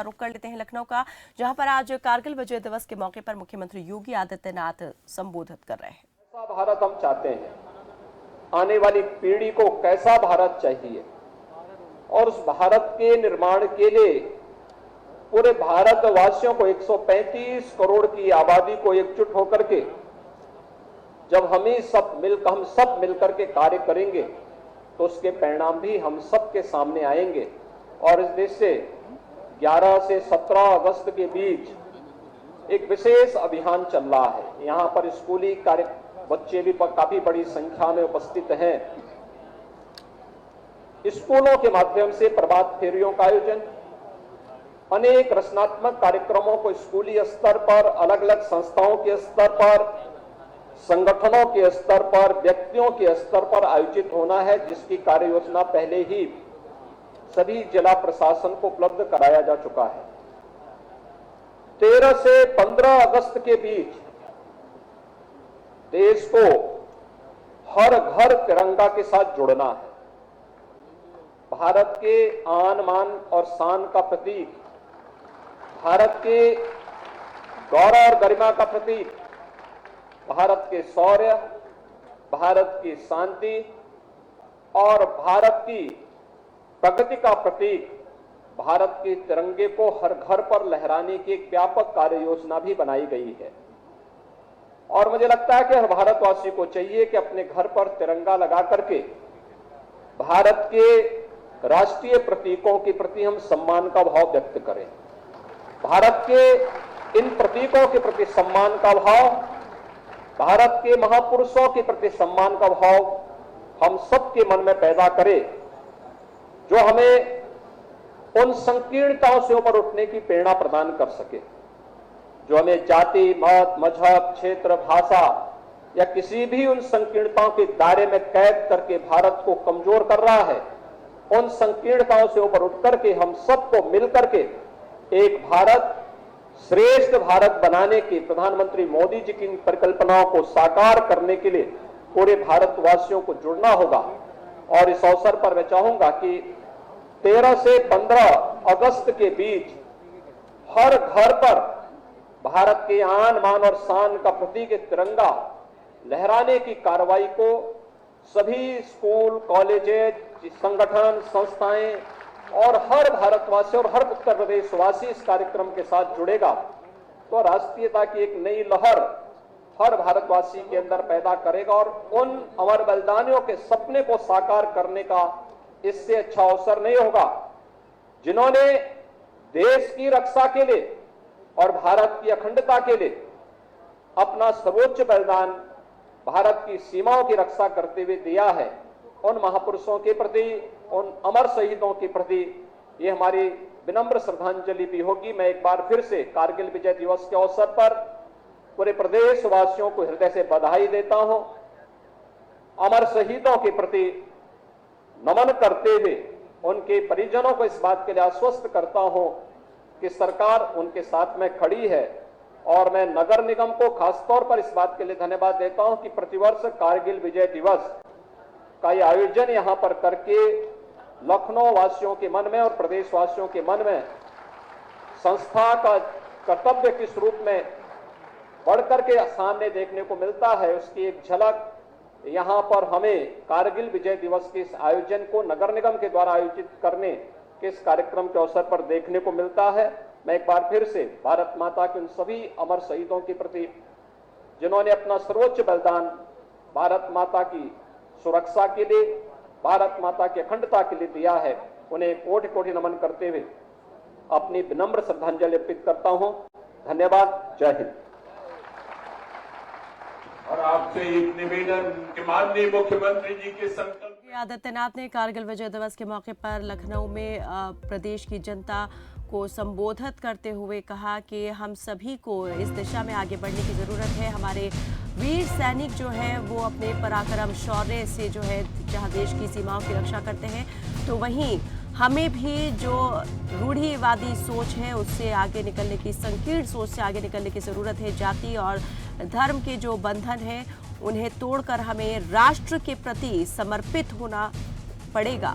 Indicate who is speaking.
Speaker 1: रुख कर लेते हैं लखनऊ का, जहां पर आज कारगिल विजय दिवस के मौके पर मुख्यमंत्री योगी आदित्यनाथ संबोधित कर रहे हैं।
Speaker 2: कैसा भारत हम चाहते हैं, आने वाली पीढ़ी को कैसा भारत चाहिए, और उस भारत के निर्माण के लिए पूरे भारतवासियों को 135 करोड़ की आबादी को एकजुट होकर के जब हम सब मिलकर के कार्य करेंगे तो उसके परिणाम भी हम सब के सामने आएंगे। और इस देश से 11 से 17 अगस्त के बीच एक विशेष अभियान चल रहा है। यहां पर स्कूली कार्य बच्चे भी काफी बड़ी संख्या में उपस्थित हैं। स्कूलों के माध्यम से प्रभात फेरियों का आयोजन, अनेक रचनात्मक कार्यक्रमों को स्कूली स्तर पर, अलग अलग संस्थाओं के स्तर पर, संगठनों के स्तर पर, व्यक्तियों के स्तर पर आयोजित होना है, जिसकी कार्य योजना पहले ही सभी जिला प्रशासन को उपलब्ध कराया जा चुका है। 13 से 15 अगस्त के बीच देश को हर घर तिरंगा के साथ जोड़ना है। भारत के आन मान और शान का प्रतीक, भारत के गौरव और गरिमा का प्रतीक, भारत के शौर्य, भारत की शांति और भारत की प्रगति का प्रतीक भारत के तिरंगे को हर घर पर लहराने की एक व्यापक कार्य योजना भी बनाई गई है। और मुझे लगता है कि हर भारतवासी को चाहिए कि अपने घर पर तिरंगा लगा करके भारत के राष्ट्रीय प्रतीकों के प्रति हम सम्मान का भाव व्यक्त करें। भारत के इन प्रतीकों के प्रति सम्मान का भाव, भारत के महापुरुषों के प्रति सम्मान का भाव हम सबके मन में पैदा करें, जो हमें उन संकीर्णताओं से ऊपर उठने की प्रेरणा प्रदान कर सके, जो हमें जाति, मत, मजहब, क्षेत्र, भाषा या किसी भी उन संकीर्णताओं के दायरे में कैद करके भारत को कमजोर कर रहा है। उन संकीर्णताओं से ऊपर उठ करके हम सबको मिलकर के एक भारत, श्रेष्ठ भारत बनाने की प्रधानमंत्री मोदी जी की परिकल्पनाओं को साकार करने के लिए पूरे भारतवासियों को जुड़ना होगा। और इस अवसर पर मैं चाहूंगा कि 13 से 15 अगस्त के बीच हर घर पर भारत के आन मान और शान का प्रतीक तिरंगा लहराने की कार्रवाई को सभी स्कूल, कॉलेजेस, संगठन, संस्थाएं और हर भारतवासी और हर उत्तर प्रदेशवासी इस कार्यक्रम के साथ जुड़ेगा तो राष्ट्रीयता की एक नई लहर हर भारतवासी के अंदर पैदा करेगा। और उन अमर बलिदानियों के सपने को साकार करने का इससे अच्छा अवसर नहीं होगा, जिन्होंने देश की रक्षा के लिए और भारत की अखंडता के लिए अपना सर्वोच्च बलिदान भारत की सीमाओं की रक्षा करते हुए दिया है। उन महापुरुषों के प्रति, उन अमर शहीदों के प्रति ये हमारी विनम्र श्रद्धांजलि भी होगी। मैं एक बार फिर से कारगिल विजय दिवस के अवसर पर पूरे प्रदेशवासियों को हृदय से बधाई देता हूं। अमर शहीदों के प्रति नमन करते हुए उनके परिजनों को इस बात के लिए आश्वस्त करता हूं कि सरकार उनके साथ में खड़ी है। और मैं नगर निगम को खासतौर पर इस बात के लिए धन्यवाद देता हूं कि प्रतिवर्ष कारगिल विजय दिवस का ये आयोजन यहां पर करके लखनऊ वासियों के मन में और प्रदेशवासियों के मन में संस्था का कर्तव्य किस रूप में बढ़कर के सामने देखने को मिलता है, उसकी एक झलक यहां पर हमें कारगिल विजय दिवस के इस आयोजन को नगर निगम के द्वारा आयोजित करने के इस कार्यक्रम के अवसर पर देखने को मिलता है। मैं एक बार फिर से भारत माता के उन सभी अमर शहीदों के प्रति, जिन्होंने अपना सर्वोच्च बलिदान भारत माता की सुरक्षा के लिए, भारत माता की अखंडता के लिए दिया है, उन्हें कोटि कोटि नमन करते हुए अपनी विनम्र श्रद्धांजलि अर्पित करता हूं। धन्यवाद। जय हिंद।
Speaker 3: और आपसे एक निवेदन कि माननीय मुख्यमंत्री जी के संकल्प
Speaker 1: आदित्यनाथ ने कारगिल विजय दिवस के मौके पर लखनऊ में प्रदेश की जनता को संबोधित करते हुए कहा कि हम सभी को इस दिशा में आगे बढ़ने की ज़रूरत है। हमारे वीर सैनिक जो है वो अपने पराक्रम, शौर्य से जो है जहां देश की सीमाओं की रक्षा करते हैं, तो वहीं हमें भी जो रूढ़िवादी सोच है उससे आगे निकलने की, संकीर्ण सोच से आगे निकलने की ज़रूरत है। जाति और धर्म के जो बंधन हैं उन्हें तोड़कर हमें राष्ट्र के प्रति समर्पित होना पड़ेगा।